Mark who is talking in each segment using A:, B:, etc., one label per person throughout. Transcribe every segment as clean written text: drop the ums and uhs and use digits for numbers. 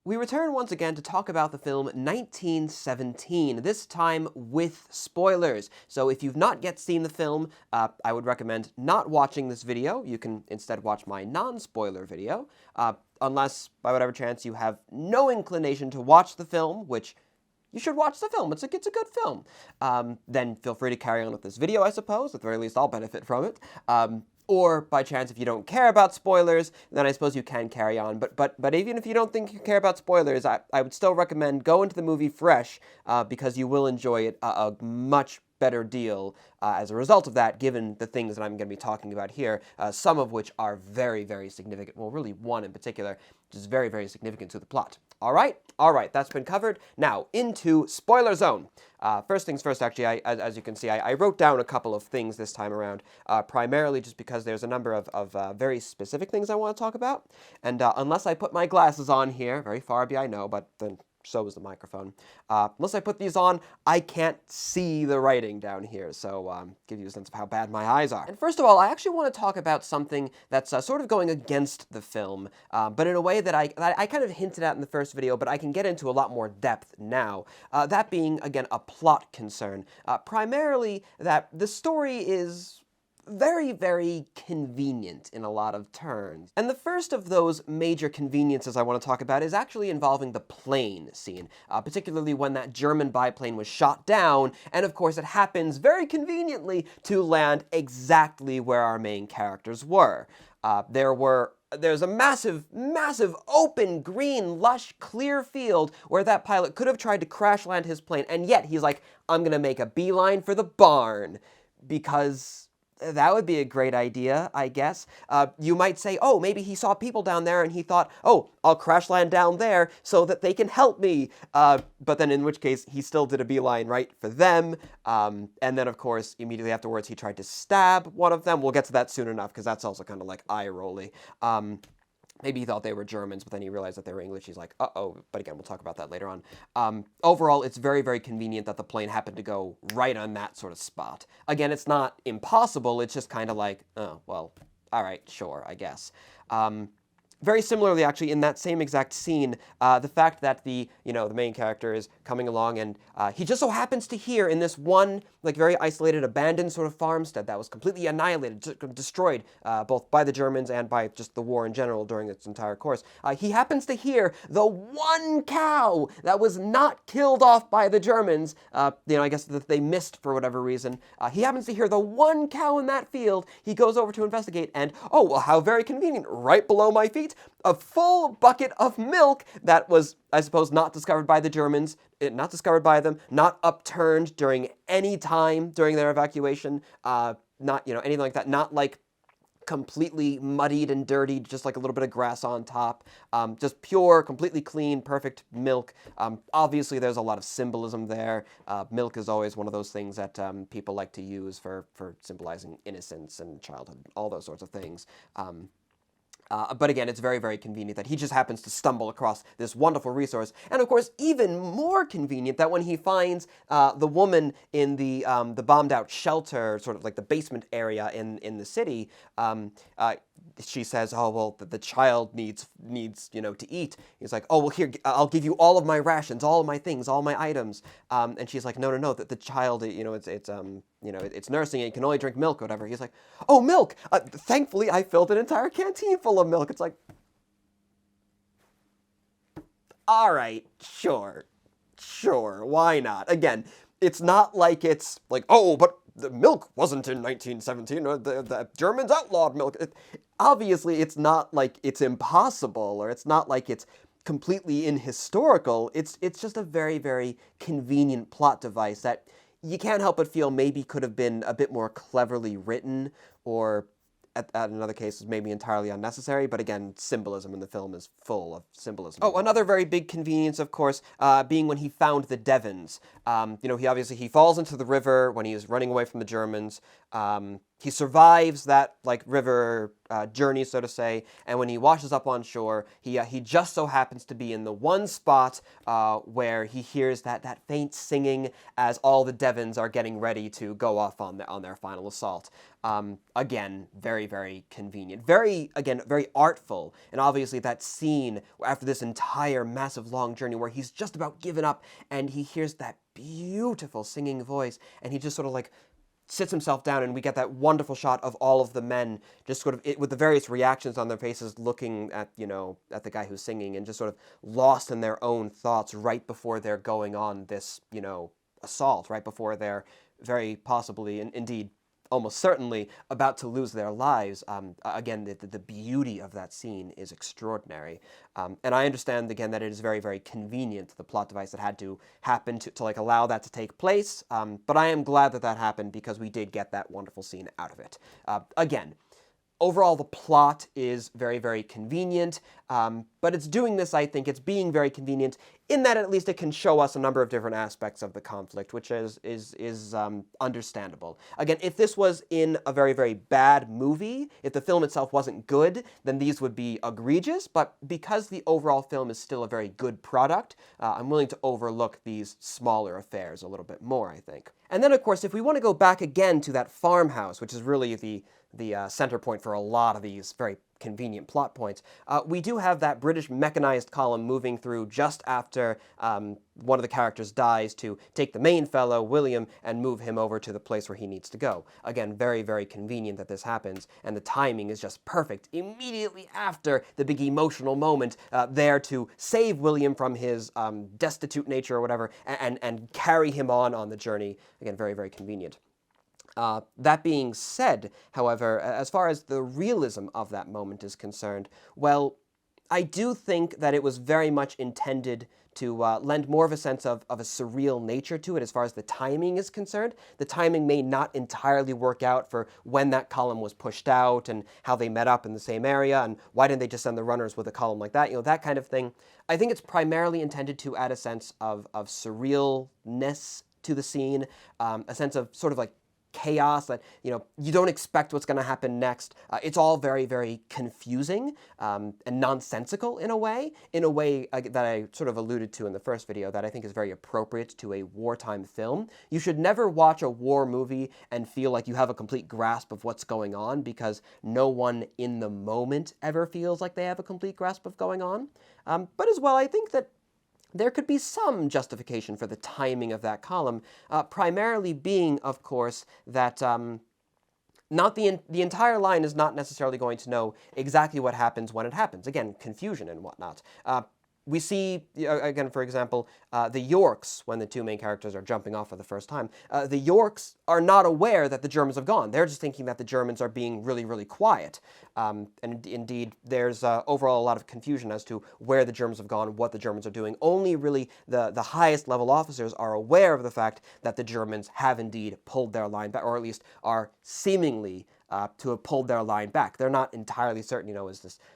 A: We return once again to talk about the film 1917, this time with spoilers. So if you've not yet seen the film, I would recommend not watching this video. You can instead watch my non-spoiler video, unless, by whatever chance, you have no inclination to watch the film, which you should watch the film. It's a good film. Then feel free to carry on with this video, I suppose. At the very least, I'll benefit from it. Or by chance, if you don't care about spoilers, then I suppose you can carry on. But even if you don't think you care about spoilers, I would still recommend go into the movie fresh, because you will enjoy it a much better deal as a result of that, given the things that I'm going to be talking about here, some of which are very, very significant. Well, really one in particular, which is very, very significant to the plot. All right, that's been covered. Now, into Spoiler Zone. First things first, actually, as you can see, I wrote down a couple of things this time around, primarily just because there's a number of very specific things I want to talk about. And unless I put my glasses on here, very far be I know, but then so is the microphone. Unless I put these on, I can't see the writing down here, so give you a sense of how bad my eyes are. And first of all, I actually want to talk about something that's sort of going against the film, but in a way that I kind of hinted at in the first video, but I can get into a lot more depth now. That being, again, a plot concern. Primarily that the story is very, very convenient in a lot of turns. And the first of those major conveniences I want to talk about is actually involving the plane scene, particularly when that German biplane was shot down, and of course it happens very conveniently to land exactly where our main characters were. There's a massive, massive, open, green, lush, clear field where that pilot could have tried to crash land his plane, and yet he's like, I'm gonna make a beeline for the barn, because that would be a great idea, I guess. You might say, oh, maybe he saw people down there and he thought, oh, I'll crash land down there so that they can help me. But then in which case, he still did a beeline right for them. And then, of course, immediately afterwards, he tried to stab one of them. We'll get to that soon enough, because that's also kind of like eye-rolly. Maybe he thought they were Germans, but then he realized that they were English. He's like, uh-oh. But again, we'll talk about that later on. Overall, it's very, very convenient that the plane happened to go right on that sort of spot. Again, it's not impossible. It's just kind of like, oh, well, all right, sure, I guess. Very similarly, actually, in that same exact scene, the fact that the main character is coming along and he just so happens to hear in this one, like, very isolated, abandoned sort of farmstead that was completely annihilated, destroyed, both by the Germans and by just the war in general during its entire course. He happens to hear the one cow that was not killed off by the Germans, I guess that they missed for whatever reason. He happens to hear the one cow in that field. He goes over to investigate and, oh, well, how very convenient, right below my feet, a full bucket of milk that was, I suppose, not discovered by the Germans, not discovered by them, not upturned during any time during their evacuation, not, anything like that, not like completely muddied and dirtied, just like a little bit of grass on top, just pure, completely clean, perfect milk. Obviously, there's a lot of symbolism there. Milk is always one of those things that people like to use for symbolizing innocence and childhood, all those sorts of things. But again, it's very, very convenient that he just happens to stumble across this wonderful resource. And of course, even more convenient that when he finds the woman in the bombed-out shelter, sort of like the basement area in the city, she says, oh, well, the child needs to eat. He's like, oh, well, here, I'll give you all of my rations, all of my things, all my items. And she's like, no, that the child, it's nursing and it can only drink milk or whatever. He's like, oh, milk! Thankfully, I filled an entire canteen full of milk. It's like, all right, sure, why not? Again, it's not like it's like, oh, but the milk wasn't in 1917, or the Germans outlawed milk. Obviously, it's not like it's impossible, or it's not like it's completely inhistorical. It's just a very, very convenient plot device that you can't help but feel maybe could have been a bit more cleverly written, or in other cases, maybe entirely unnecessary, but again, symbolism in the film is full of symbolism. Oh, another very big convenience, of course, being when he found the Devons. He falls into the river when he is running away from the Germans. He survives that like river journey, so to say, and when he washes up on shore, he just so happens to be in the one spot where he hears that faint singing as all the Devons are getting ready to go off on their final assault. Again, very, very convenient, very artful, and obviously that scene after this entire massive long journey where he's just about given up and he hears that beautiful singing voice and he just sort of like sits himself down, and we get that wonderful shot of all of the men just sort of with the various reactions on their faces, looking at at the guy who's singing, and just sort of lost in their own thoughts right before they're going on this assault, right before they're very possibly and indeed almost certainly about to lose their lives. Again, the beauty of that scene is extraordinary. And I understand, again, that it is very, very convenient, the plot device that had to happen to like allow that to take place. But I am glad that that happened because we did get that wonderful scene out of it. Again, overall, the plot is very, very convenient, but it's doing this, I think, it's being very convenient in that at least it can show us a number of different aspects of the conflict, which is understandable. Again, if this was in a very, very bad movie, if the film itself wasn't good, then these would be egregious, but because the overall film is still a very good product, I'm willing to overlook these smaller affairs a little bit more, I think. And then, of course, if we want to go back again to that farmhouse, which is really the center point for a lot of these very convenient plot points, we do have that British mechanized column moving through just after one of the characters dies to take the main fellow, William, and move him over to the place where he needs to go. Again, very, very convenient that this happens, and the timing is just perfect. Immediately after the big emotional moment there to save William from his destitute nature or whatever, and carry him on the journey. Again, very, very convenient. That being said, however, as far as the realism of that moment is concerned, well, I do think that it was very much intended to lend more of a sense of a surreal nature to it as far as the timing is concerned. The timing may not entirely work out for when that column was pushed out and how they met up in the same area and why didn't they just send the runners with a column like that, that kind of thing. I think it's primarily intended to add a sense of surrealness to the scene, a sense of sort of like chaos that you don't expect what's going to happen next. It's all very, very confusing and nonsensical in a way that I sort of alluded to in the first video that I think is very appropriate to a wartime film. You should never watch a war movie and feel like you have a complete grasp of what's going on, because no one in the moment ever feels like they have a complete grasp of going on. But as well, I think that there could be some justification for the timing of that column, primarily being, of course, that not the entire line is not necessarily going to know exactly what happens when it happens. Again, confusion and whatnot. We see, again, for example, the Yorks, when the two main characters are jumping off for the first time, the Yorks are not aware that the Germans have gone. They're just thinking that the Germans are being really, really quiet. And indeed, there's overall a lot of confusion as to where the Germans have gone, what the Germans are doing. Only really the highest level officers are aware of the fact that the Germans have indeed pulled their line back, or at least are seemingly to have pulled their line back. They're not entirely certain,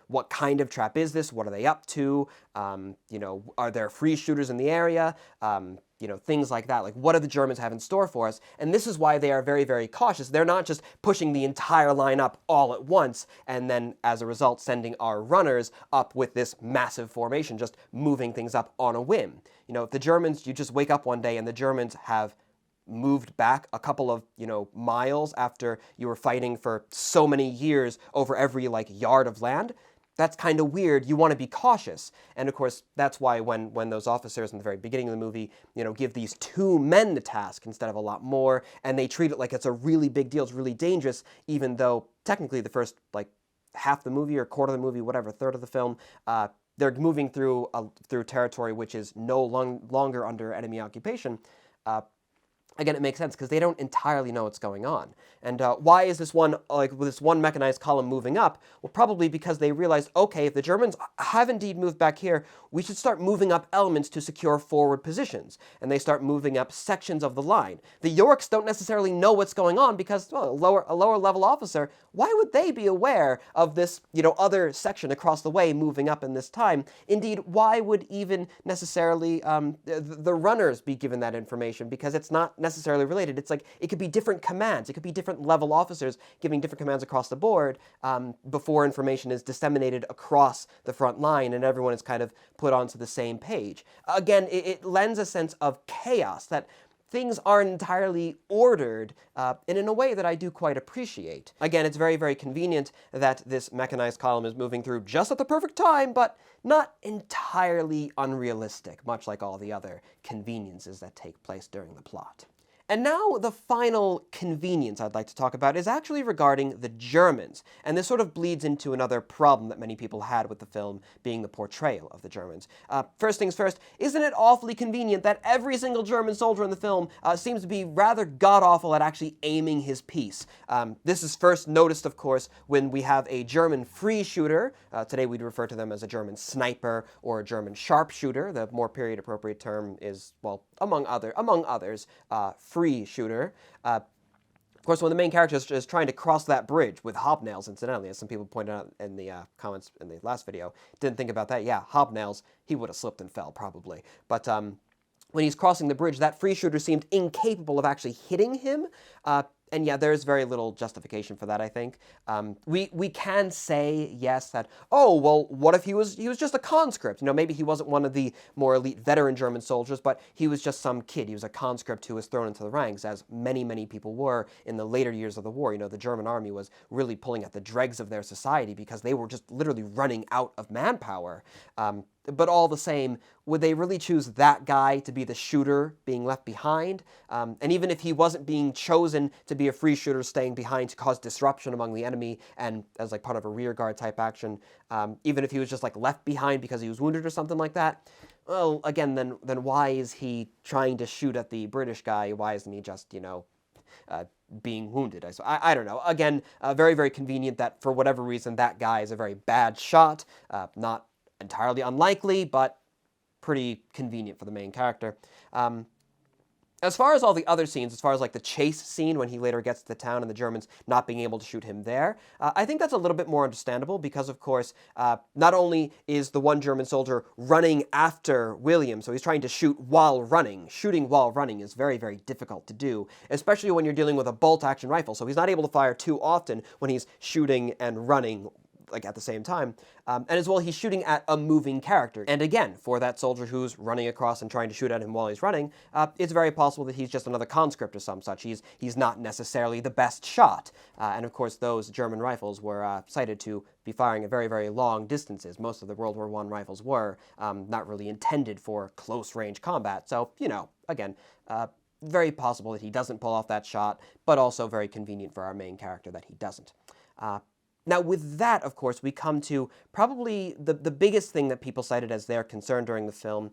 A: what kind of trap is this? What are they up to? Are there free shooters in the area? Things like that. Like, what do the Germans have in store for us? And this is why they are very, very cautious. They're not just pushing the entire line up all at once, and then, as a result, sending our runners up with this massive formation, just moving things up on a whim. If the Germans, you just wake up one day and the Germans have moved back a couple of, miles after you were fighting for so many years over every, yard of land, that's kind of weird. You want to be cautious. And of course, that's why when those officers in the very beginning of the movie, give these two men the task instead of a lot more, and they treat it like it's a really big deal, it's really dangerous, even though technically the first, half the movie or quarter of the movie, whatever, third of the film, they're moving through territory which is no longer under enemy occupation. Again, it makes sense because they don't entirely know what's going on. And why is this one mechanized column moving up? Well, probably because they realized, okay, if the Germans have indeed moved back here, we should start moving up elements to secure forward positions. And they start moving up sections of the line. The Yorks don't necessarily know what's going on because, well, a lower level officer, why would they be aware of this, other section across the way moving up in this time? Indeed, why would even necessarily the runners be given that information? Because it's not necessarily related. It's like it could be different commands. It could be different level officers giving different commands across the board before information is disseminated across the front line and everyone is kind of put onto the same page. Again, it lends a sense of chaos, that things aren't entirely ordered, and in a way that I do quite appreciate. Again, it's very, very convenient that this mechanized column is moving through just at the perfect time, but not entirely unrealistic, much like all the other conveniences that take place during the plot. And now the final convenience I'd like to talk about is actually regarding the Germans. And this sort of bleeds into another problem that many people had with the film, being the portrayal of the Germans. First things first, isn't it awfully convenient that every single German soldier in the film seems to be rather god-awful at actually aiming his piece? This is first noticed, of course, when we have a German free shooter. Today we'd refer to them as a German sniper or a German sharpshooter. The more period-appropriate term is, well, among others, free shooter. Of course, when the main character is trying to cross that bridge with hobnails, incidentally, as some people pointed out in the comments in the last video, didn't think about that. Yeah, hobnails, he would have slipped and fell, probably. But when he's crossing the bridge, that free shooter seemed incapable of actually hitting him. And yeah, there's very little justification for that, I think. We can say, yes, that, oh, well, what if he was just a conscript? You know, maybe he wasn't one of the more elite veteran German soldiers, but he was just some kid. He was a conscript who was thrown into the ranks, as many, many people were in the later years of the war. You know, the German army was really pulling at the dregs of their society because they were just literally running out of manpower. But all the same, would they really choose that guy to be the shooter being left behind? And even if he wasn't being chosen to be a free shooter staying behind to cause disruption among the enemy and as like part of a rearguard type action, even if he was just like left behind because he was wounded or something like that, well, again, then why is he trying to shoot at the British guy? Why isn't he just, you know, being wounded? I don't know. Again, very, very convenient that for whatever reason that guy is a very bad shot, not entirely unlikely, but pretty convenient for the main character. As far as all the other scenes, as far as like the chase scene when he later gets to the town and the Germans not being able to shoot him there, I think that's a little bit more understandable because, of course, not only is the one German soldier running after William, so he's trying to shoot while running. Shooting while running is very, very difficult to do, especially when you're dealing with a bolt-action rifle, so he's not able to fire too often when he's shooting and running like at the same time. And as well, he's shooting at a moving character. And again, for that soldier who's running across and trying to shoot at him while he's running, it's very possible that he's just another conscript or some such. He's not necessarily the best shot. And of course, those German rifles were cited to be firing at very, very long distances. Most of the World War I rifles were not really intended for close-range combat. So, you know, again, very possible that he doesn't pull off that shot, but also very convenient for our main character that he doesn't. Now, with that, of course, we come to probably the biggest thing that people cited as their concern during the film,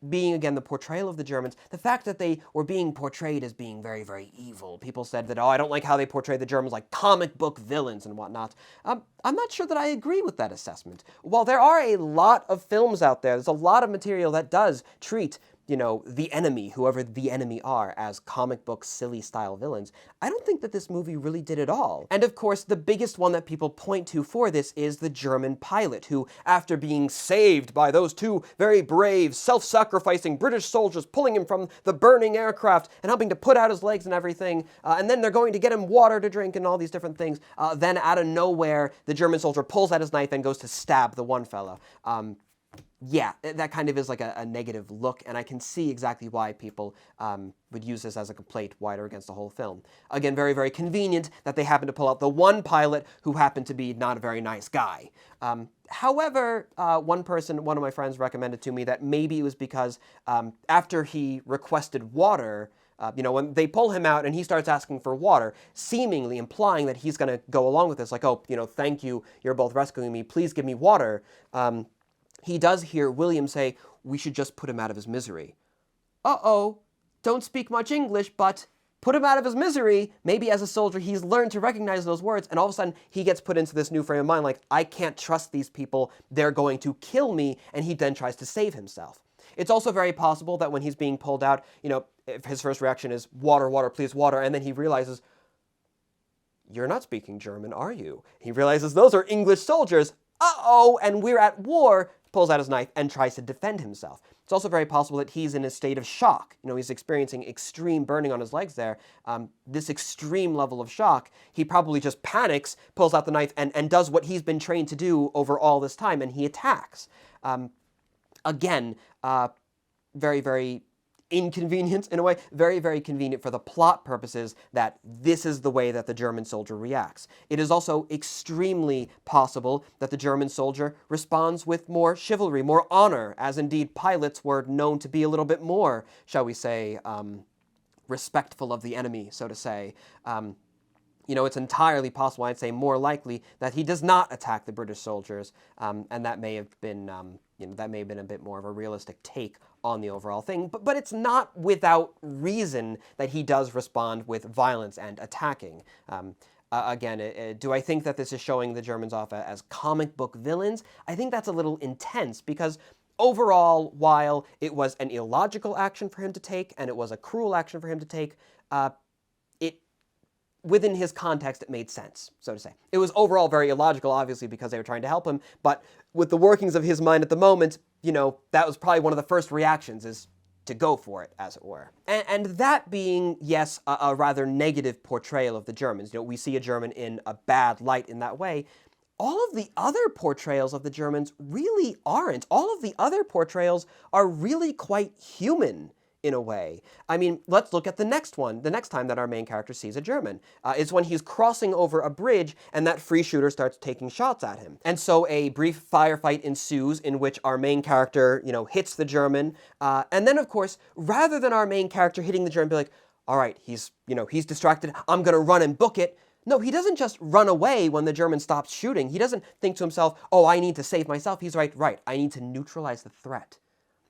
A: being, again, the portrayal of the Germans, the fact that they were being portrayed as being very, very evil. People said that, oh, I don't like how they portray the Germans like comic book villains and whatnot. I'm not sure that I agree with that assessment. While there are a lot of films out there's a lot of material that does treat, you know, the enemy, whoever the enemy are, as comic book silly style villains, I don't think that this movie really did at all. And of course, the biggest one that people point to for this is the German pilot, who, after being saved by those two very brave, self-sacrificing British soldiers pulling him from the burning aircraft and helping to put out his legs and everything, and then they're going to get him water to drink and all these different things, then out of nowhere, the German soldier pulls out his knife and goes to stab the one fella. Yeah, that kind of is like a negative look, and I can see exactly why people would use this as a complaint wider against the whole film. Again, very, very convenient that they happen to pull out the one pilot who happened to be not a very nice guy. However, one of my friends recommended to me that maybe it was because after he requested water, you know, when they pull him out and he starts asking for water, seemingly implying that he's going to go along with this, like, oh, you know, thank you, you're both rescuing me, please give me water. He does hear William say, we should just put him out of his misery. Uh-oh, don't speak much English, but put him out of his misery. Maybe as a soldier, he's learned to recognize those words, and all of a sudden, he gets put into this new frame of mind, like, I can't trust these people, they're going to kill me, and he then tries to save himself. It's also very possible that when he's being pulled out, you know, if his first reaction is, water, water, please, water, and then he realizes, you're not speaking German, are you? He realizes those are English soldiers. Uh-oh, and we're at war. pulls out his knife and tries to defend himself. It's also very possible that he's in a state of shock. He's experiencing extreme burning on his legs there. This extreme level of shock, he probably just panics, pulls out the knife, and does what he's been trained to do over all this time, and he attacks. Again, very, very inconvenient in a way, very, very convenient for the plot purposes that this is the way that the German soldier reacts. It is also extremely possible that the German soldier responds with more chivalry, more honor, as indeed pilots were known to be a little bit more, shall we say, respectful of the enemy, so to say. It's entirely possible, I'd say more likely, that he does not attack the British soldiers, and that may have been, that may have been a bit more of a realistic take on the overall thing. But it's not without reason that he does respond with violence and attacking. Again, do I think that this is showing the Germans off as comic book villains? I think that's a little intense, because overall, while it was an illogical action for him to take, and it was a cruel action for him to take, within his context, it made sense, so to say. It was overall very illogical, obviously, because they were trying to help him, but with the workings of his mind at the moment, that was probably one of the first reactions, is to go for it, as it were. And that being, yes, a rather negative portrayal of the Germans. We see a German in a bad light in that way. All of the other portrayals of the Germans really aren't. All of the other portrayals are really quite human, in a way. I mean, let's look at the next one. The next time that our main character sees a German is when he's crossing over a bridge and that free shooter starts taking shots at him. And so a brief firefight ensues in which our main character, hits the German. And then, of course, rather than our main character hitting the German, be like, all right, he's distracted, I'm gonna run and book it. No, he doesn't just run away when the German stops shooting. He doesn't think to himself, oh, I need to save myself. He's right, I need to neutralize the threat.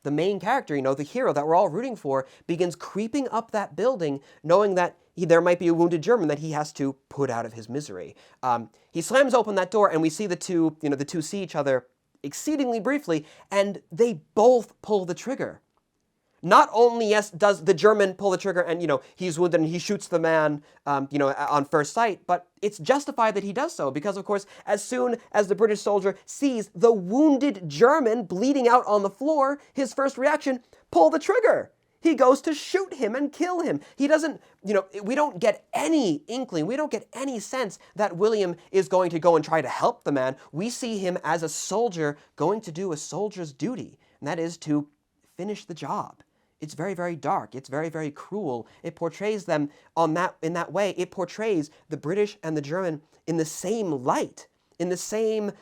A: The main character, the hero that we're all rooting for, begins creeping up that building, knowing that there might be a wounded German that he has to put out of his misery. He slams open that door, and we see the two see each other exceedingly briefly, and they both pull the trigger. Not only, yes, does the German pull the trigger and, he's wounded and he shoots the man, on first sight, but it's justified that he does so because, of course, as soon as the British soldier sees the wounded German bleeding out on the floor, his first reaction, pull the trigger. He goes to shoot him and kill him. He doesn't, we don't get any inkling, we don't get any sense that William is going to go and try to help the man. We see him as a soldier going to do a soldier's duty, and that is to finish the job. It's very, very dark. It's very, very cruel. It portrays them in that way. It portrays the British and the German in the same light, in the same,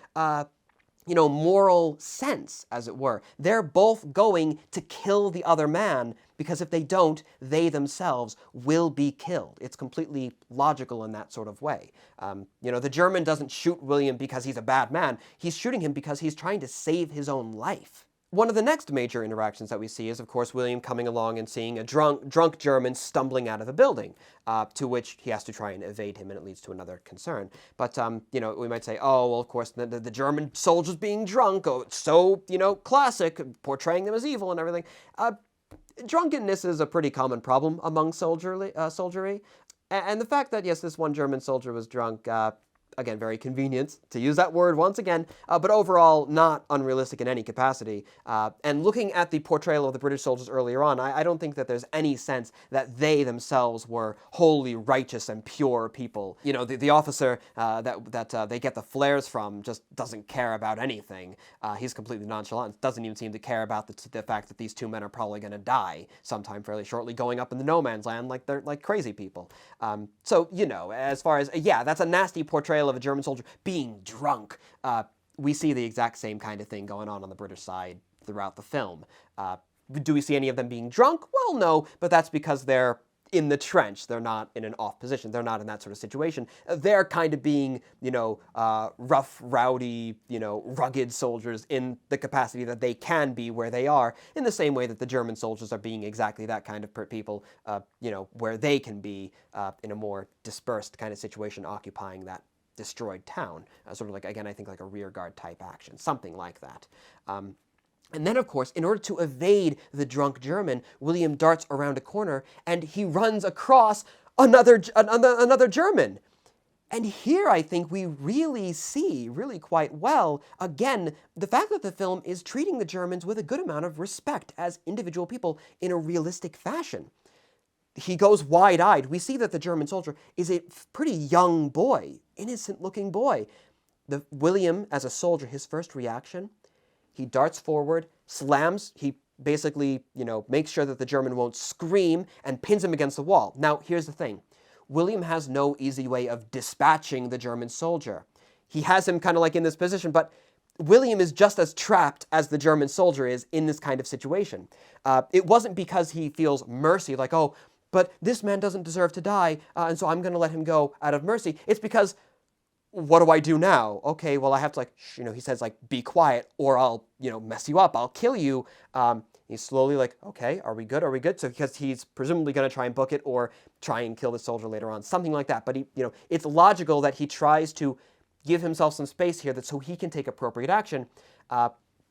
A: moral sense, as it were. They're both going to kill the other man because if they don't, they themselves will be killed. It's completely logical in that sort of way. The German doesn't shoot William because he's a bad man. He's shooting him because he's trying to save his own life. One of the next major interactions that we see is, of course, William coming along and seeing a drunk German stumbling out of a building, to which he has to try and evade him, and it leads to another concern. But, we might say, oh, well, of course, the German soldiers being drunk, oh, it's so, classic, portraying them as evil and everything. Drunkenness is a pretty common problem among soldiery. And the fact that, yes, this one German soldier was drunk, again, very convenient to use that word once again, but overall not unrealistic in any capacity. And looking at the portrayal of the British soldiers earlier on, I don't think that there's any sense that they themselves were wholly righteous and pure people. The officer that they get the flares from just doesn't care about anything. He's completely nonchalant, doesn't even seem to care about the fact that these two men are probably going to die sometime fairly shortly, going up in the no man's land like they're like crazy people. So, as far as, that's a nasty portrayal of a German soldier being drunk. We see the exact same kind of thing going on the British side throughout the film. Do we see any of them being drunk? Well, no, but that's because they're in the trench. They're not in an off position. They're not in that sort of situation. They're kind of being, rough, rowdy, rugged soldiers in the capacity that they can be where they are, in the same way that the German soldiers are being exactly that kind of people, where they can be in a more dispersed kind of situation, occupying that destroyed town, sort of like, again, I think like a rearguard type action, something like that. And then, of course, in order to evade the drunk German, William darts around a corner and he runs across another German. And here I think we really see, really quite well, again, the fact that the film is treating the Germans with a good amount of respect as individual people in a realistic fashion. He goes wide-eyed. We see that the German soldier is a pretty young boy, innocent-looking boy. William, as a soldier, his first reaction, he darts forward, slams, he basically, makes sure that the German won't scream and pins him against the wall. Now, here's the thing. William has no easy way of dispatching the German soldier. He has him kind of like in this position, but William is just as trapped as the German soldier is in this kind of situation. It wasn't because he feels mercy, like, oh, but this man doesn't deserve to die, and so I'm going to let him go out of mercy. It's because, what do I do now? Okay, well, I have to, he says, be quiet, or I'll, mess you up, I'll kill you. He's slowly like, okay, are we good? Are we good? So because he's presumably going to try and book it or try and kill the soldier later on, something like that. But it's logical that he tries to give himself some space here so he can take appropriate action,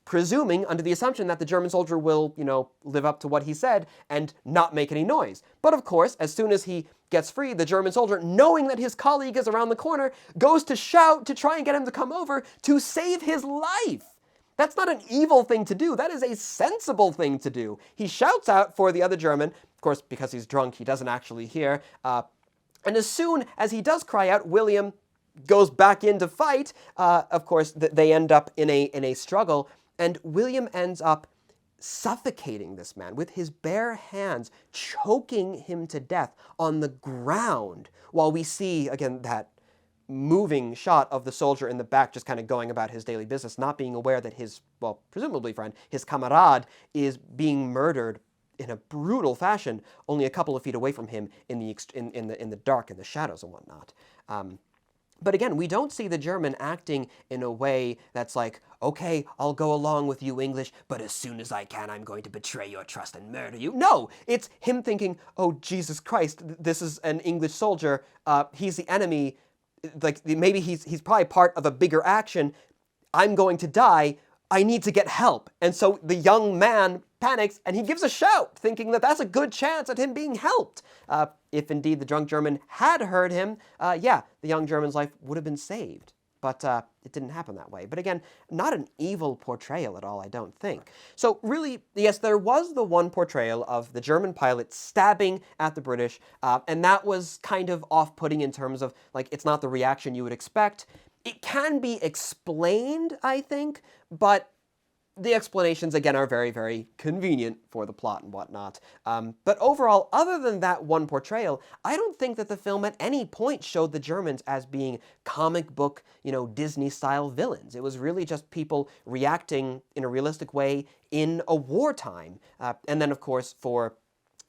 A: presuming under the assumption that the German soldier will, live up to what he said and not make any noise. But of course, as soon as he gets free, the German soldier, knowing that his colleague is around the corner, goes to shout to try and get him to come over to save his life. That's not an evil thing to do. That is a sensible thing to do. He shouts out for the other German. Of course, because he's drunk, he doesn't actually hear. And as soon as he does cry out, William goes back in to fight. Of course, they end up in a struggle. And William ends up suffocating this man with his bare hands, choking him to death on the ground, while we see, again, that moving shot of the soldier in the back just kind of going about his daily business, not being aware that his, presumably friend, his kamerad, is being murdered in a brutal fashion only a couple of feet away from him in the dark, in the shadows and whatnot. But again, we don't see the German acting in a way that's like, okay, I'll go along with you, English, but as soon as I can, I'm going to betray your trust and murder you. No, it's him thinking, oh, Jesus Christ, this is an English soldier. He's the enemy. Like, maybe he's probably part of a bigger action. I'm going to die. I need to get help. And so the young man panics and he gives a shout, thinking that that's a good chance at him being helped. If indeed the drunk German had heard him, the young German's life would have been saved. But it didn't happen that way. But again, not an evil portrayal at all, I don't think. So really, yes, there was the one portrayal of the German pilot stabbing at the British, and that was kind of off-putting in terms of, it's not the reaction you would expect. It can be explained, I think, but the explanations, again, are very, very convenient for the plot and whatnot. But overall, other than that one portrayal, I don't think that the film at any point showed the Germans as being comic book, Disney-style villains. It was really just people reacting in a realistic way in a wartime. And then, of course, for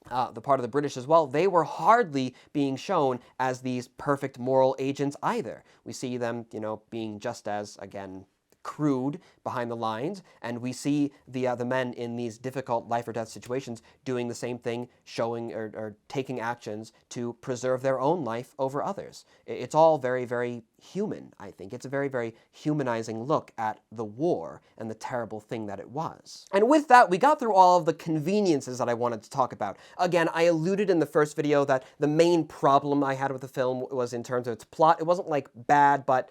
A: the part of the British as well, they were hardly being shown as these perfect moral agents either. We see them, being just as, again, crude behind the lines, and we see the men in these difficult life or death situations doing the same thing, showing or taking actions to preserve their own life over others. It's all very, very human, I think. It's a very, very humanizing look at the war and the terrible thing that it was. And with that, we got through all of the conveniences that I wanted to talk about. Again, I alluded in the first video that the main problem I had with the film was in terms of its plot. It wasn't bad, but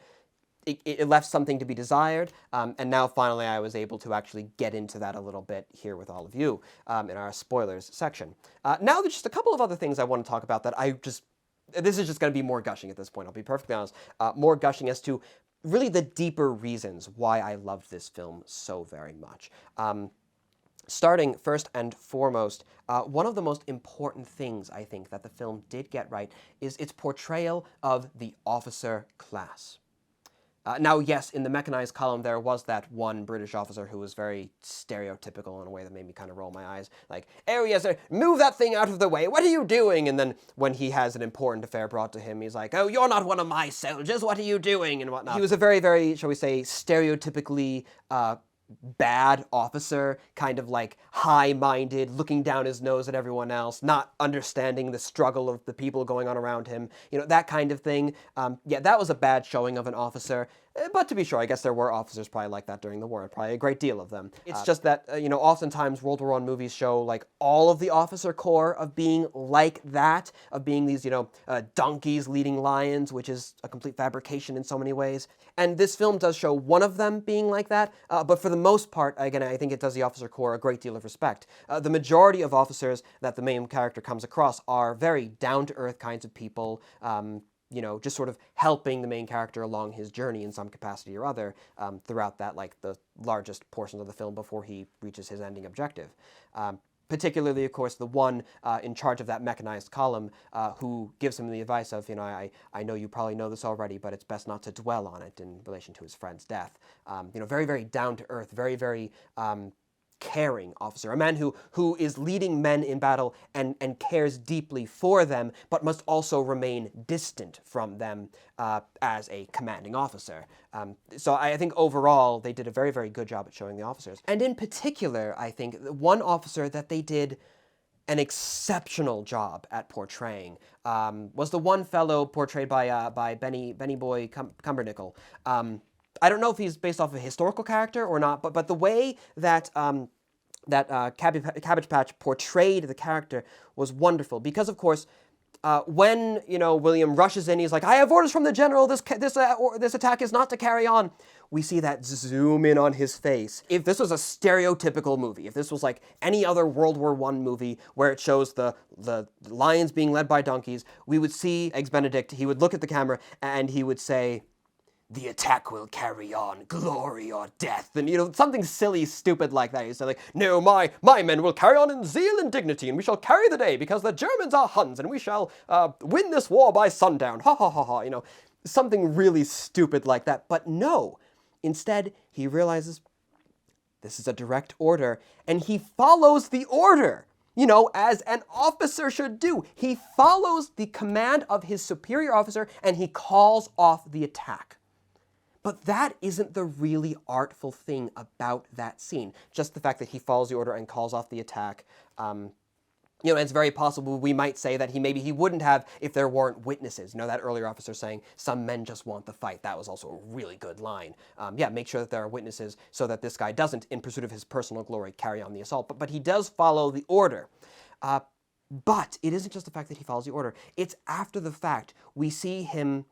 A: it left something to be desired, and now finally I was able to actually get into that a little bit here with all of you in our spoilers section. Now there's just a couple of other things I want to talk about that this is just going to be more gushing at this point, I'll be perfectly honest, more gushing as to really the deeper reasons why I loved this film so very much. Starting first and foremost, one of the most important things I think that the film did get right is its portrayal of the officer class. Now, yes, in the mechanized column, there was that one British officer who was very stereotypical in a way that made me kind of roll my eyes. Like, oh, yes, sir, move that thing out of the way. What are you doing? And then when he has an important affair brought to him, he's like, oh, you're not one of my soldiers. What are you doing? And whatnot. He was a very, very, shall we say, stereotypically bad officer, kind of high-minded, looking down his nose at everyone else, not understanding the struggle of the people going on around him, that kind of thing. Yeah, that was a bad showing of an officer. But to be sure, I guess there were officers probably like that during the war, probably a great deal of them. It's just that, oftentimes World War I movies show, like, all of the officer corps of being like that, of being these, donkeys leading lions, which is a complete fabrication in so many ways. And this film does show one of them being like that, but for the most part, again, I think it does the officer corps a great deal of respect. The majority of officers that the main character comes across are very down-to-earth kinds of people, just sort of helping the main character along his journey in some capacity or other throughout that, like, the largest portions of the film before he reaches his ending objective. Particularly, of course, the one in charge of that mechanized column who gives him the advice of, I know you probably know this already, but it's best not to dwell on it in relation to his friend's death. Very, very down-to-earth, very, very caring officer, a man who is leading men in battle and cares deeply for them, but must also remain distant from them as a commanding officer. So I think overall they did a very, very good job at showing the officers. And in particular, I think one officer that they did an exceptional job at portraying was the one fellow portrayed by Benny Boy Cumbernickel. I don't know if he's based off a historical character or not, but the way that Cabbage Patch portrayed the character was wonderful because, of course, when William rushes in, he's like, "I have orders from the general. This attack is not to carry on." We see that zoom in on his face. If this was a stereotypical movie, if this was like any other World War I movie where it shows the lions being led by donkeys, we would see Eggs Benedict. He would look at the camera and he would say, "The attack will carry on, glory or death," and something silly, stupid like that. He said, like, "No, my men will carry on in zeal and dignity, and we shall carry the day because the Germans are Huns, and we shall win this war by sundown." Ha ha ha ha. Something really stupid like that. But no, instead he realizes this is a direct order, and he follows the order. As an officer should do. He follows the command of his superior officer, and he calls off the attack. But that isn't the really artful thing about that scene. Just the fact that he follows the order and calls off the attack. It's very possible we might say that maybe he wouldn't have if there weren't witnesses. That earlier officer saying, "Some men just want the fight." That was also a really good line. Make sure that there are witnesses so that this guy doesn't, in pursuit of his personal glory, carry on the assault. But he does follow the order. But it isn't just the fact that he follows the order. It's after the fact we see him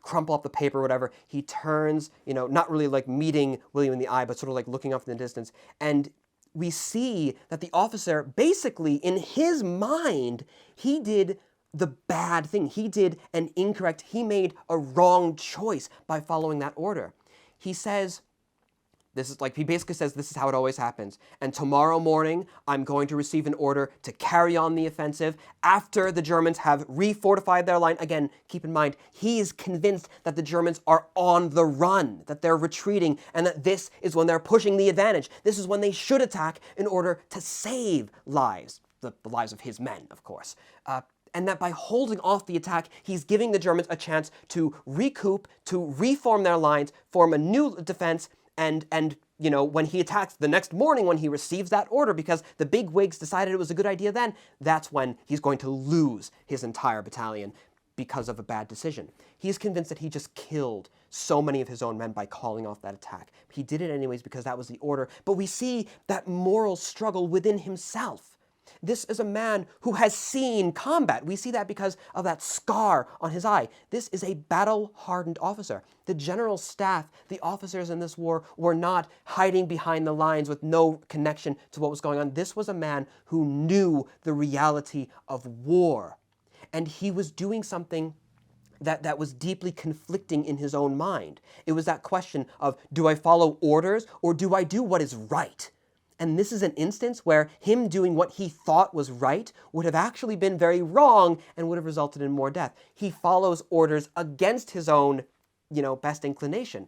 A: crumple up the paper or whatever. He turns, not really like meeting William in the eye, but sort of like looking off in the distance. And we see that the officer, basically, in his mind, he did the bad thing. He did he made a wrong choice by following that order. He says, he basically says, "This is how it always happens. And tomorrow morning, I'm going to receive an order to carry on the offensive after the Germans have refortified their line." Again, keep in mind, he is convinced that the Germans are on the run, that they're retreating, and that this is when they're pushing the advantage. This is when they should attack in order to save lives, the lives of his men, of course. And that by holding off the attack, he's giving the Germans a chance to recoup, to reform their lines, form a new defense, and when he attacks the next morning, when he receives that order, because the big wigs decided it was a good idea then, that's when he's going to lose his entire battalion because of a bad decision. He's convinced that he just killed so many of his own men by calling off that attack. He did it anyways because that was the order. But we see that moral struggle within himself. This is a man who has seen combat. We see that because of that scar on his eye. This is a battle-hardened officer. The general staff, the officers in this war, were not hiding behind the lines with no connection to what was going on. This was a man who knew the reality of war. And he was doing something that was deeply conflicting in his own mind. It was that question of, do I follow orders or do I do what is right? And this is an instance where him doing what he thought was right would have actually been very wrong and would have resulted in more death. He follows orders against his own, best inclination.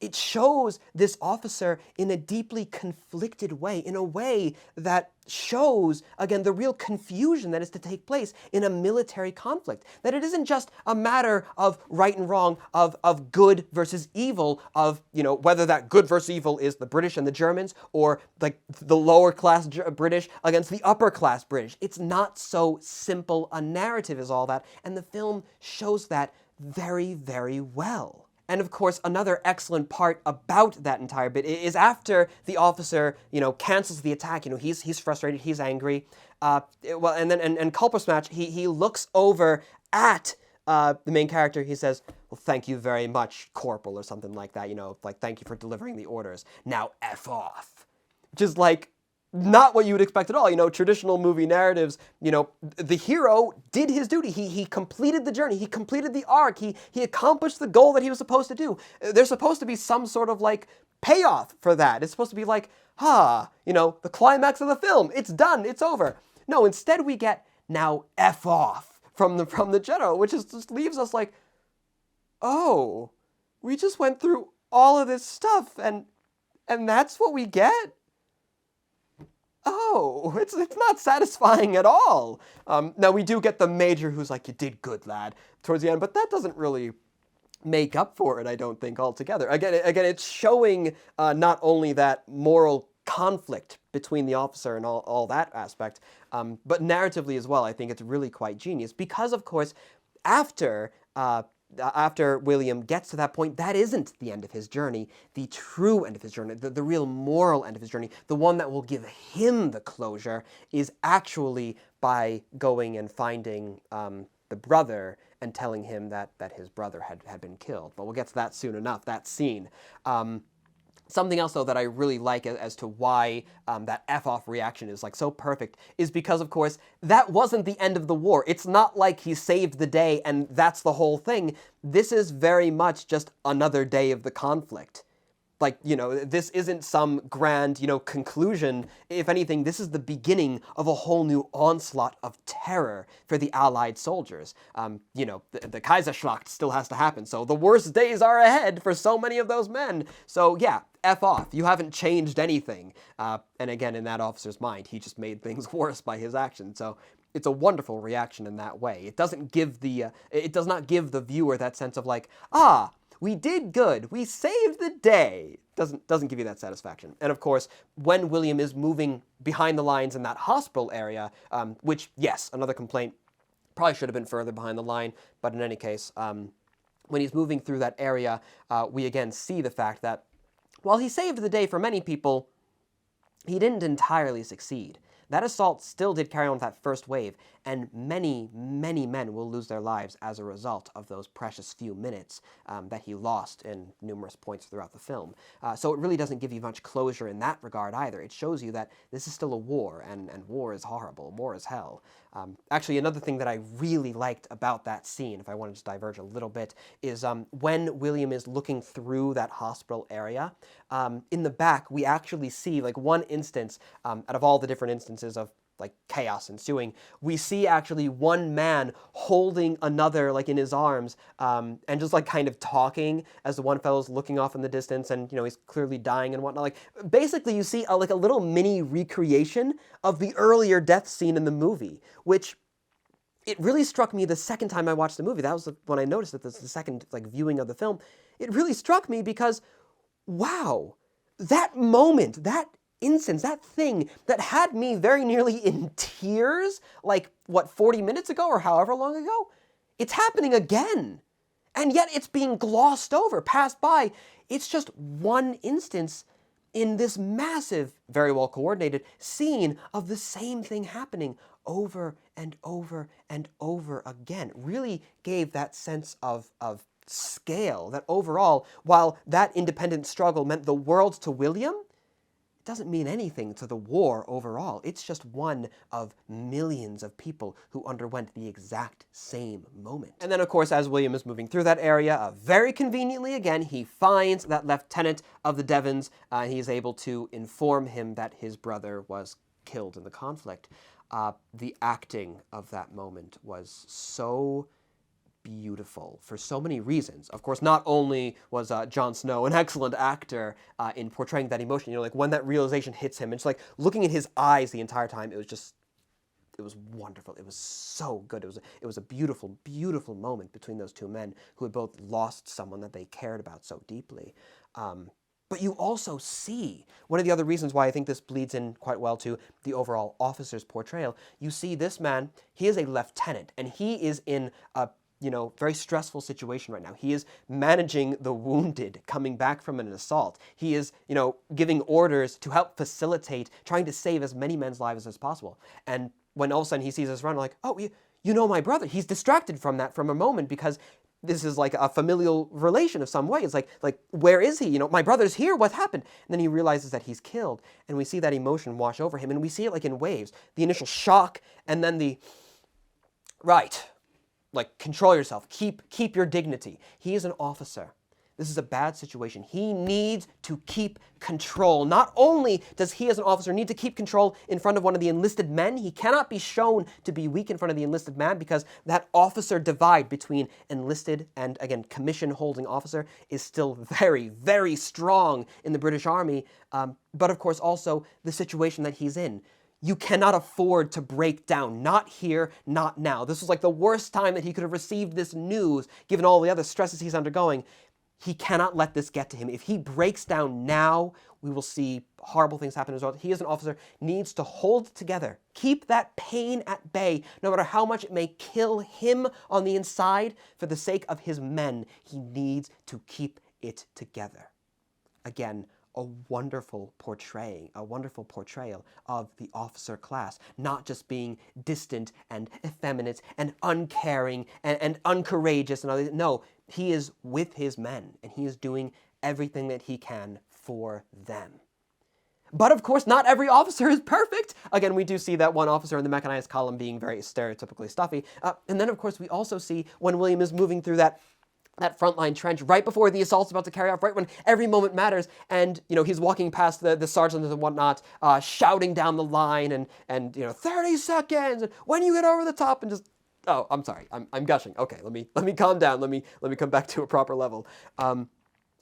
A: It shows this officer in a deeply conflicted way, in a way that shows, again, the real confusion that is to take place in a military conflict. That it isn't just a matter of right and wrong, of good versus evil, of, whether that good versus evil is the British and the Germans, or like the lower class British against the upper class British. It's not so simple a narrative as all that, and the film shows that very, very well. And of course, another excellent part about that entire bit is after the officer, cancels the attack. He's frustrated, he's angry. And Culper Smash, he looks over at the main character. He says, "Well, thank you very much, Corporal," or something like that. Like, "Thank you for delivering the orders. Now F off." Which is like not what you would expect at all. Traditional movie narratives, the hero did his duty. He completed the journey. He completed the arc. He accomplished the goal that he was supposed to do. There's supposed to be some sort of like payoff for that. It's supposed to be like, the climax of the film. It's done. It's over. No, instead we get now F off from the general, which just leaves us like, oh, we just went through all of this stuff and that's what we get? Oh, it's not satisfying at all. Now, we do get the major who's like, "You did good, lad," towards the end, but that doesn't really make up for it, I don't think, altogether. Again, it's showing not only that moral conflict between the officer and all that aspect, but narratively as well. I think it's really quite genius because, of course, after William gets to that point, that isn't the end of his journey. The true end of his journey, the real moral end of his journey, the one that will give him the closure, is actually by going and finding the brother and telling him that his brother had been killed. But we'll get to that soon enough, that scene. Something else, though, that I really like as to why that F-off reaction is like so perfect is because, of course, that wasn't the end of the war. It's not like he saved the day and that's the whole thing. This is very much just another day of the conflict. Like, this isn't some grand, conclusion. If anything, this is the beginning of a whole new onslaught of terror for the Allied soldiers. The Kaiserschlacht still has to happen, so the worst days are ahead for so many of those men. So, yeah, F off. You haven't changed anything. And again, in that officer's mind, he just made things worse by his actions. So it's a wonderful reaction in that way. It does not give the viewer that sense of like, we did good. We saved the day. Doesn't give you that satisfaction. And of course, when William is moving behind the lines in that hospital area, which, yes, another complaint, probably should have been further behind the line, but in any case, when he's moving through that area, we again see the fact that while he saved the day for many people, he didn't entirely succeed. That assault still did carry on with that first wave, and many, many men will lose their lives as a result of those precious few minutes that he lost in numerous points throughout the film. So it really doesn't give you much closure in that regard either. It shows you that this is still a war, and war is horrible. War is hell. Actually, another thing that I really liked about that scene, if I want to just diverge a little bit, is when William is looking through that hospital area, in the back, we actually see, like, one instance, out of all the different instances of like chaos ensuing, we see actually one man holding another like in his arms, and just like kind of talking as the one fellow's looking off in the distance, and he's clearly dying and whatnot. Like, basically you see like a little mini recreation of the earlier death scene in the movie, which it really struck me the second time I watched the movie. That was when I noticed it, the second like viewing of the film. It really struck me because, wow, that moment, that instance, that thing that had me very nearly in tears, like, 40 minutes ago or however long ago? It's happening again. And yet it's being glossed over, passed by. It's just one instance in this massive, very well coordinated scene of the same thing happening over and over and over again. Really gave that sense of scale, that overall, while that independent struggle meant the world to William, doesn't mean anything to the war overall. It's just one of millions of people who underwent the exact same moment. And then, of course, as William is moving through that area, very conveniently again, he finds that lieutenant of the Devons, and he's able to inform him that his brother was killed in the conflict. The acting of that moment was so beautiful for so many reasons. Of course, not only was Jon Snow an excellent actor in portraying that emotion, like when that realization hits him, and just like looking at his eyes the entire time, it was wonderful. It was so good. It was a beautiful, beautiful moment between those two men who had both lost someone that they cared about so deeply. But you also see, one of the other reasons why I think this bleeds in quite well to the overall officer's portrayal, you see this man, he is a lieutenant, and he is in a very stressful situation right now. He is managing the wounded coming back from an assault. He is, giving orders to help facilitate trying to save as many men's lives as possible. And when all of a sudden he sees us run, like, oh, you know my brother. He's distracted from that from a moment because this is like a familial relation of some way. It's like where is he? My brother's here. What happened? And then he realizes that he's killed, and we see that emotion wash over him, and we see it like in waves. The initial shock, and then right, like control yourself. Keep your dignity. He is an officer. This is a bad situation. He needs to keep control. Not only does he as an officer need to keep control in front of one of the enlisted men, he cannot be shown to be weak in front of the enlisted man because that officer divide between enlisted and, again, commission-holding officer is still very, very strong in the British Army. But of course also the situation that he's in. You cannot afford to break down. Not here, not now. This was like the worst time that he could have received this news, given all the other stresses he's undergoing. He cannot let this get to him. If he breaks down now, we will see horrible things happen as well. He as an officer needs to hold together, keep that pain at bay, no matter how much it may kill him on the inside. For the sake of his men, he needs to keep it together. Again, a wonderful portrayal of the officer class, not just being distant and effeminate and uncaring and uncourageous and all that. No, he is with his men, and he is doing everything that he can for them. But of course, not every officer is perfect. Again, we do see that one officer in the mechanized column being very stereotypically stuffy. And then, of course, we also see when William is moving through that frontline trench right before the assault's about to carry off, right when every moment matters, and he's walking past the sergeants and whatnot, shouting down the line and 30 seconds, and when you get over the top, and just, oh, I'm sorry, I'm gushing. Okay, let me calm down. Let me come back to a proper level.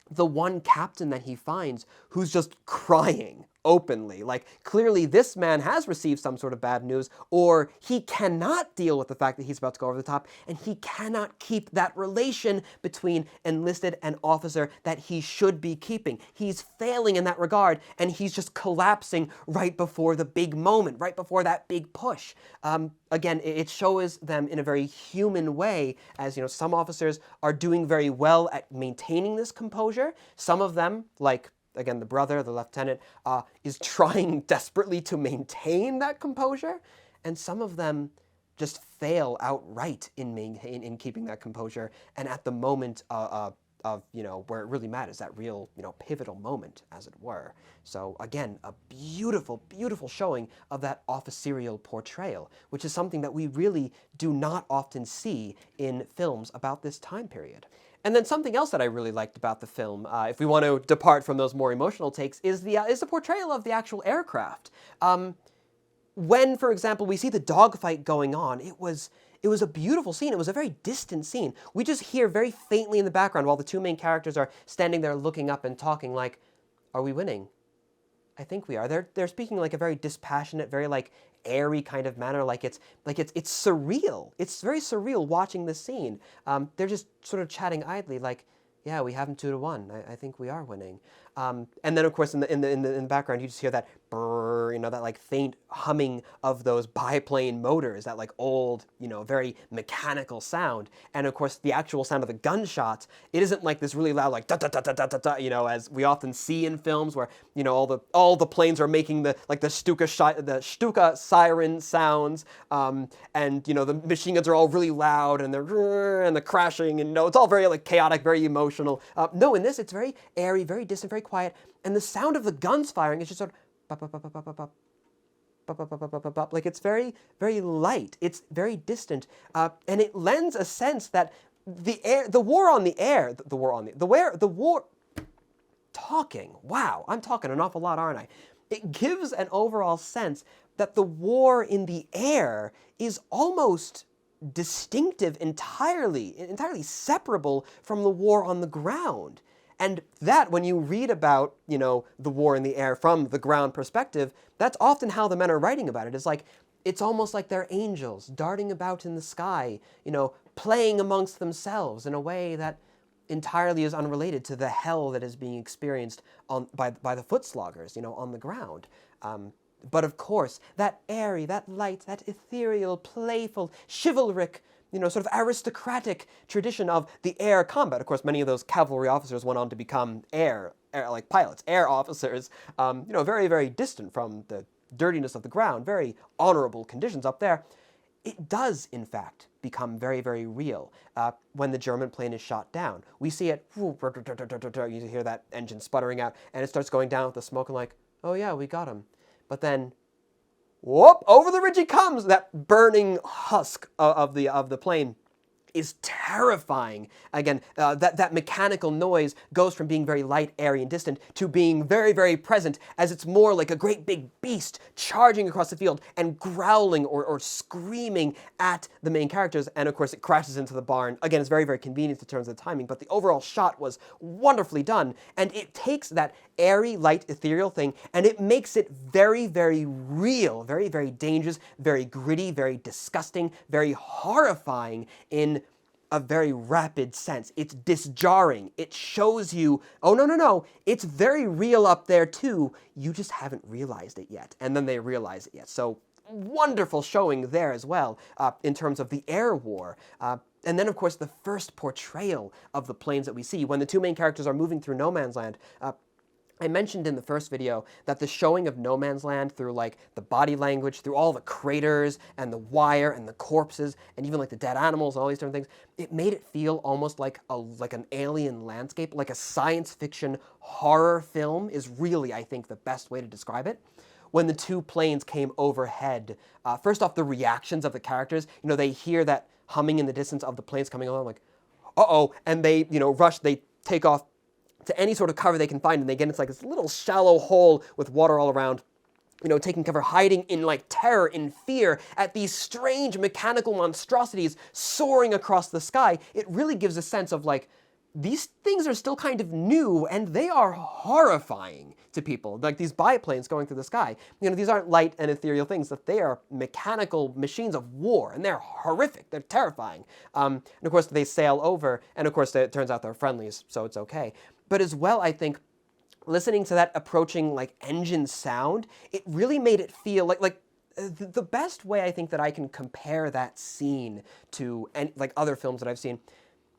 A: The one captain that he finds who's just crying openly, like clearly this man has received some sort of bad news, or he cannot deal with the fact that he's about to go over the top, and he cannot keep that relation between enlisted and officer that he should be keeping. He's failing in that regard, and he's just collapsing right before the big moment, right before that big push. Again, it shows them in a very human way, as some officers are doing very well at maintaining this composure. Some of them, like again, the brother, the lieutenant, is trying desperately to maintain that composure, and some of them just fail outright in keeping that composure. And at the moment of where it really matters, that real pivotal moment, as it were. So again, a beautiful, beautiful showing of that officerial portrayal, which is something that we really do not often see in films about this time period. And then something else that I really liked about the film, if we want to depart from those more emotional takes, is the portrayal of the actual aircraft. When, for example, we see the dogfight going on, it was a beautiful scene. It was a very distant scene. We just hear very faintly in the background while the two main characters are standing there looking up and talking like, are we winning? I think we are. They're speaking like a very dispassionate, very like airy kind of manner, like it's surreal. It's very surreal watching this scene. They're just sort of chatting idly, like, yeah, we have them 2-1. I think we are winning. And then, of course, in the background, you just hear that brrr, that like faint humming of those biplane motors, that like old, very mechanical sound. And of course, the actual sound of the gunshots, it isn't like this really loud, like da da da da da da da, as we often see in films where all the planes are making the Stuka siren sounds, and the machine guns are all really loud, and the crashing, and it's all very like chaotic, very emotional. No, in this, it's very airy, very distant, very quiet, and the sound of the guns firing is just sort of bop, bop, bop, bop, bop, bop, bop, bop, bop, bop, bop, bop, bop. Like it's very, very light. It's very distant, and it lends a sense that the war. Talking. Wow, I'm talking an awful lot, aren't I? It gives an overall sense that the war in the air is almost distinctive, entirely separable from the war on the ground. And that, when you read about, the war in the air from the ground perspective, that's often how the men are writing about it. It's almost like they're angels darting about in the sky, playing amongst themselves in a way that entirely is unrelated to the hell that is being experienced by the foot sloggers, on the ground. But of course, that airy, that light, that ethereal, playful, chivalric sort of aristocratic tradition of the air combat. Of course, many of those cavalry officers went on to become like pilots, air officers, very, very distant from the dirtiness of the ground, very honorable conditions up there. It does, in fact, become very, very real when the German plane is shot down. We see it, you hear that engine sputtering out, and it starts going down with the smoke, and like, oh yeah, we got him. But then, whoop, over the ridge he comes! That burning husk of the plane is terrifying. Again, that mechanical noise goes from being very light, airy, and distant to being very, very present, as it's more like a great big beast charging across the field and growling or screaming at the main characters. And of course, it crashes into the barn. Again, it's very, very convenient in terms of the timing, but the overall shot was wonderfully done. And it takes that airy, light, ethereal thing, and it makes it very, very real, very, very dangerous, very gritty, very disgusting, very horrifying in a very rapid sense. It's disjarring. It shows you, oh, no, it's very real up there too. You just haven't realized it yet. And then they realize it yet. So wonderful showing there as well in terms of the air war. And then, of course, the first portrayal of the planes that we see when the two main characters are moving through no man's land. I mentioned in the first video that the showing of No Man's Land through like the body language, through all the craters and the wire and the corpses and even like the dead animals and all these different things, it made it feel almost like an alien landscape, like a science fiction horror film is really, I think, the best way to describe it. When the two planes came overhead, first off, the reactions of the characters, they hear that humming in the distance of the planes coming along, like, uh-oh, and they, rush, they take off to any sort of cover they can find, and they get into like this little shallow hole with water all around, taking cover, hiding in like terror, in fear at these strange mechanical monstrosities soaring across the sky. It really gives a sense of like, these things are still kind of new, and they are horrifying to people. Like these biplanes going through the sky. These aren't light and ethereal things, that they are mechanical machines of war, and they're horrific, they're terrifying. And of course, they sail over, and of course, it turns out they're friendlies, so it's okay. But as well, I think, listening to that approaching like engine sound, it really made it feel like the best way I think that I can compare that scene to like other films that I've seen,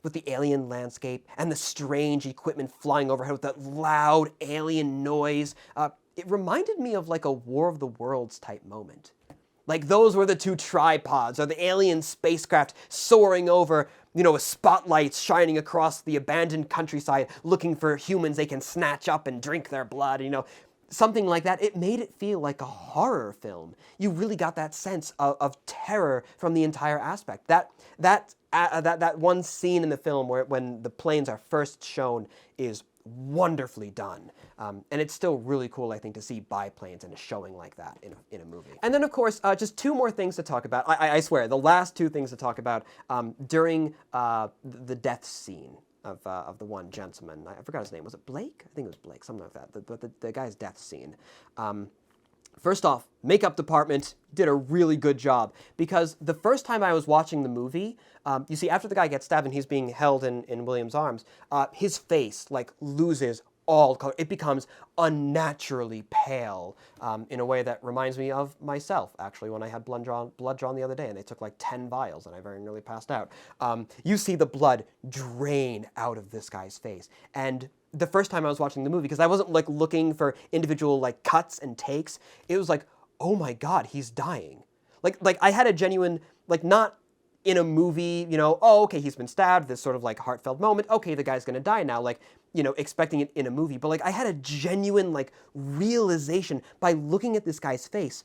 A: with the alien landscape and the strange equipment flying overhead with that loud alien noise, it reminded me of like a War of the Worlds type moment. Like those were the two tripods, or the alien spacecraft soaring over, with spotlights shining across the abandoned countryside, looking for humans they can snatch up and drink their blood, something like that. It made it feel like a horror film. You really got that sense of terror from the entire aspect. That one scene in the film when the planes are first shown is wonderfully done. And it's still really cool, I think, to see biplanes in a showing like that in a movie. And then, of course, just two more things to talk about. I swear, the last two things to talk about during the death scene of the one gentleman. I forgot his name. Was it Blake? I think it was Blake, something like that. But the guy's death scene. First off, makeup department did a really good job, because the first time I was watching the movie, you see, after the guy gets stabbed and he's being held in William's arms, his face like loses all color. It becomes unnaturally pale in a way that reminds me of myself, actually, when I had blood drawn the other day, and they took like 10 vials and I very nearly passed out. You see the blood drain out of this guy's face. And the first time I was watching the movie, because I wasn't like looking for individual like cuts and takes, it was like, oh my God, he's dying. Like I had a genuine, like, not in a movie, oh, okay, he's been stabbed, this sort of like heartfelt moment, okay, the guy's gonna die now, like, expecting it in a movie. But like I had a genuine like realization by looking at this guy's face,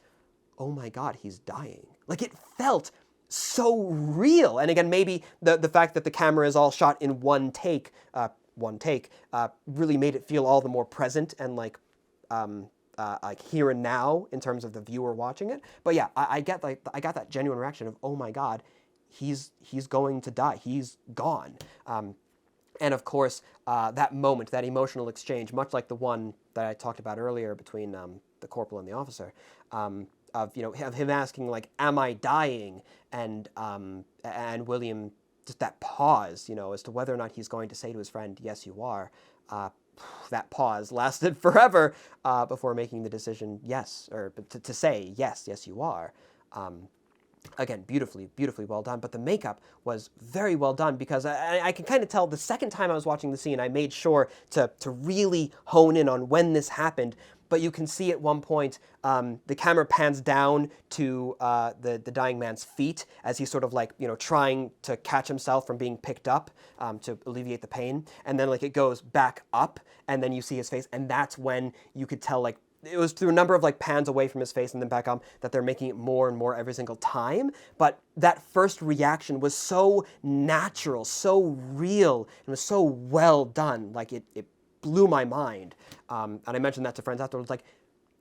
A: oh my God, he's dying. Like it felt so real. And again, maybe the fact that the camera is all shot in one take really made it feel all the more present and like here and now in terms of the viewer watching it. But yeah, I got that genuine reaction of, oh my God, he's going to die. He's gone. And of course, that moment, that emotional exchange, much like the one that I talked about earlier between the corporal and the officer, of him asking like, "Am I dying?" and William, just that pause, as to whether or not he's going to say to his friend, "Yes, you are." That pause lasted forever before making the decision, yes, or to say, yes, you are. Again, beautifully, beautifully well done, but the makeup was very well done because I can kind of tell the second time I was watching the scene, I made sure to really hone in on when this happened, but you can see at one point the camera pans down to the dying man's feet as he's sort of like, trying to catch himself from being picked up to alleviate the pain, and then like it goes back up, and then you see his face, and that's when you could tell like, it was through a number of like pans away from his face and then back up that they're making it more and more every single time. But that first reaction was so natural, so real, and was so well done. Like it blew my mind. And I mentioned that to friends afterwards. Like,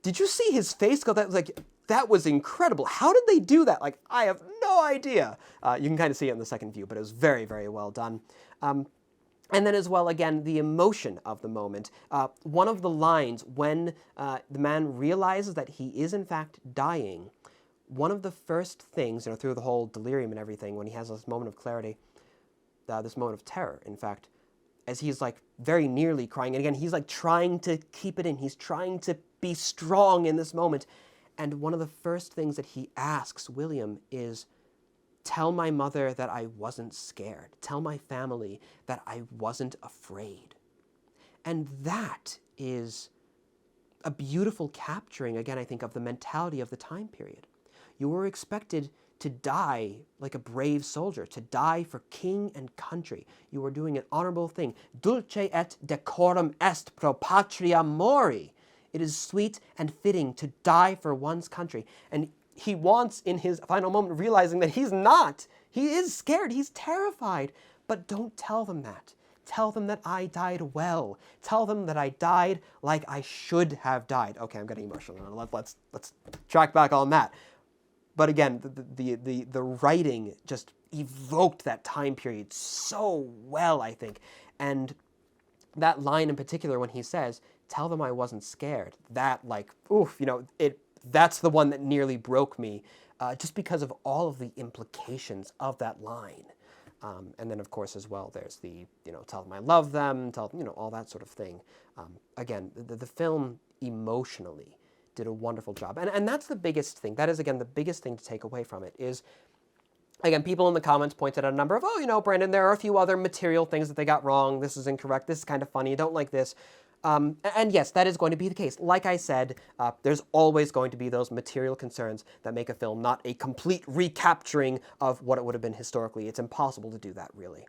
A: did you see his face go? That was incredible. How did they do that? Like, I have no idea. You can kind of see it in the second view, but it was very, very well done. And then as well, again, the emotion of the moment. One of the lines when the man realizes that he is in fact dying, one of the first things, through the whole delirium and everything, when he has this moment of clarity, this moment of terror, in fact, as he's like very nearly crying, and again, he's like trying to keep it in, he's trying to be strong in this moment, and one of the first things that he asks William is, tell my mother that I wasn't scared. Tell my family that I wasn't afraid. And that is a beautiful capturing, again, I think, of the mentality of the time period. You were expected to die like a brave soldier, to die for king and country. You were doing an honorable thing. Dulce et decorum est pro patria mori. It is sweet and fitting to die for one's country. And he wants, in his final moment, realizing that he's not. He is scared. He's terrified. But don't tell them that. Tell them that I died well. Tell them that I died like I should have died. Okay, I'm getting emotional. Let's track back on that. But again, the writing just evoked that time period so well, I think. And that line in particular, when he says, tell them I wasn't scared, that like, oof, that's the one that nearly broke me, just because of all of the implications of that line. And then, of course, as well, there's the, tell them I love them, tell them, all that sort of thing. Again, the film emotionally did a wonderful job. And that's the biggest thing. That is, again, the biggest thing to take away from it is, again, people in the comments pointed out a number of, Brandon, there are a few other material things that they got wrong. This is incorrect. This is kind of funny. I don't like this. And yes, that is going to be the case. Like I said, there's always going to be those material concerns that make a film not a complete recapturing of what it would have been historically. It's impossible to do that, really.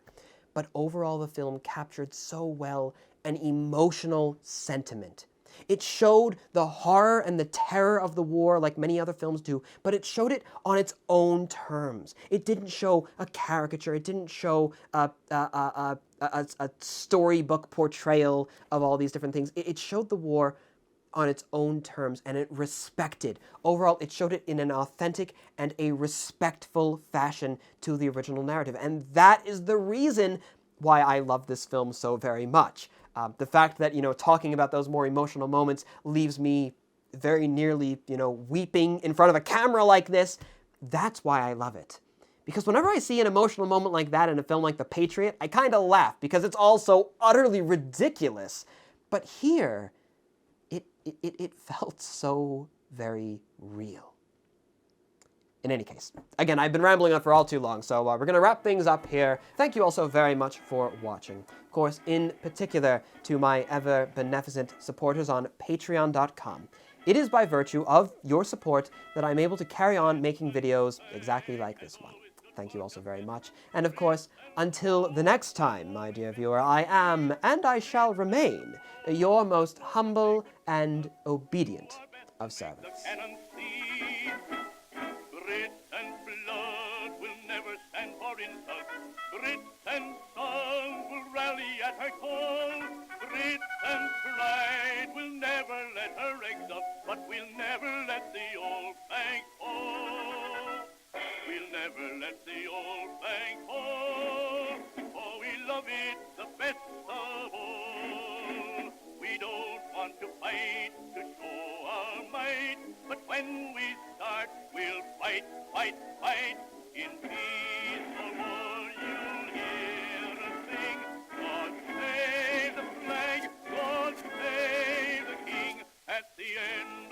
A: But overall, the film captured so well an emotional sentiment. It showed the horror and the terror of the war like many other films do, but it showed it on its own terms. It didn't show a caricature. It didn't show a storybook portrayal of all these different things. It showed the war on its own terms, and it respected. Overall, it showed it in an authentic and a respectful fashion to the original narrative. And that is the reason why I love this film so very much. The fact that, talking about those more emotional moments leaves me very nearly, weeping in front of a camera like this, that's why I love it. Because whenever I see an emotional moment like that in a film like The Patriot, I kind of laugh because it's all so utterly ridiculous. But here, it felt so very real. In any case, again, I've been rambling on for all too long, so we're going to wrap things up here. Thank you all so very much for watching. Of course, in particular, to my ever-beneficent supporters on Patreon.com. It is by virtue of your support that I'm able to carry on making videos exactly like this one. Thank you all so very much. And of course, until the next time, my dear viewer, I am, and I shall remain, your most humble and obedient of servants.
B: Grit and blood will never stand for insult. Grit and song will rally at her call. Grit and pride will never let her exalt, but we'll never let the old flag fall. We'll never let the old flag fall. Oh, we love it the best of all. We don't want to fight to show our might, but when we start, we'll fight, fight, fight. In peace or war, you'll hear us sing. God save the flag, God save the king. At the end